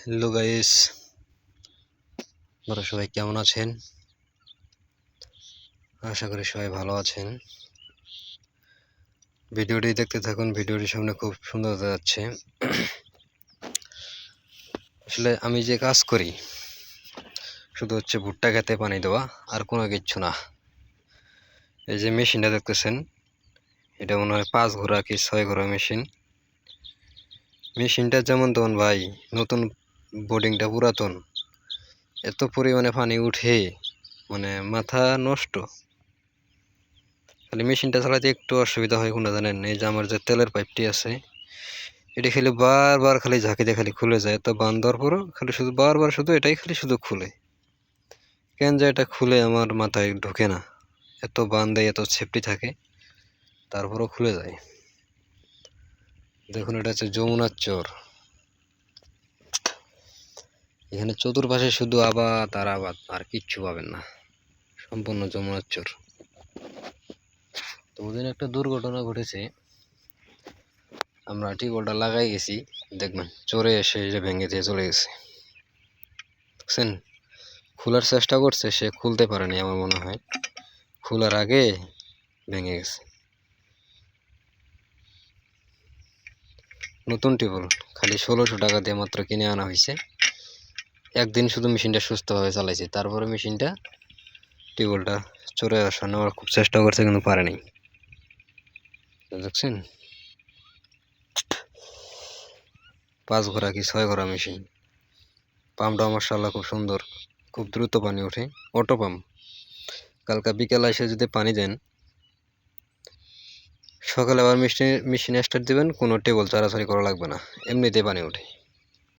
Hello guys, আপনারা সবাই কেমন আছেন? আশা করি সবাই ভালো আছেন। ভিডিওটি দেখতে থাকুন, ভিডিওটির সামনে খুব সুন্দর যাচ্ছে। আসলে আমি যে কাজ করি শুধু হচ্ছে ভুট্টা খেতে পানি দেওয়া, আর কোনো কিচ্ছু না। এই যে মেশিনটা দেখতেছেন, এটা মনে হয় 5 ঘোড়া কি 6 ঘোড়া মেশিন। মেশিনটা যেমন তেমন ভাই, নতুন বোর্ডিংটা পুরাতন, এত পরিমাণে পানি উঠে মানে মাথা নষ্ট। খালি মেশিনটা চালাতে একটু অসুবিধা হয় কোনটা জানেন? এই যে আমার যে তেলের পাইপটি আছে, এটি খালি বারবার খালি ঝাঁকিতে খালি খুলে যায়। তো বান দেওয়ার পরও খালি শুধু বারবার শুধু এটাই খালি শুধু খুলে। কেন যে এটা খুলে আমার মাথায় ঢোকে না। এত বান দেয়, এত সেফটি থাকে, তারপরও খুলে যায়। দেখুন, এটা হচ্ছে যমুনার চর। এখানে চতুর্পাশে শুধু আবাদ আর আবাদ, আর কিচ্ছু পাবেন না। সম্পূর্ণ যমুনার চর। তো ওদিন একটা দুর্ঘটনা ঘটেছে। আমরা টিউবওয়েলটা লাগাই গেছি, দেখবেন চরে এসে ভেঙে দিয়ে চলে গেছে। দেখছেন, খোলার চেষ্টা করছে, সে খুলতে পারেনি আমার মনে হয়। খোলার আগে ভেঙে গেছে। নতুন টিউবওয়েল খালি 1600 টাকা দিয়ে মাত্র কিনে আনা হয়েছে। একদিন শুধু মেশিনটা সুস্থভাবে চালাইছে, তারপরে মেশিনটা টিউবওয়েলটা চরে আসা নেওয়ার খুব চেষ্টা করছে, কিন্তু পারেনি। দেখছেন, 5 ঘোড়া কি 6 ঘোড়া মেশিন। পাম্পটা মাশাআল্লাহ খুব সুন্দর, খুব দ্রুত পানি ওঠে। Auto pump. কালকা বিকেলে এসে যদি পানি দেন, সকালে আবার মেশিন স্টার্ট দিবেন, কোনো টিউবওয়েল চালাচালি করা লাগবে না, এমনিতেই পানি ওঠে।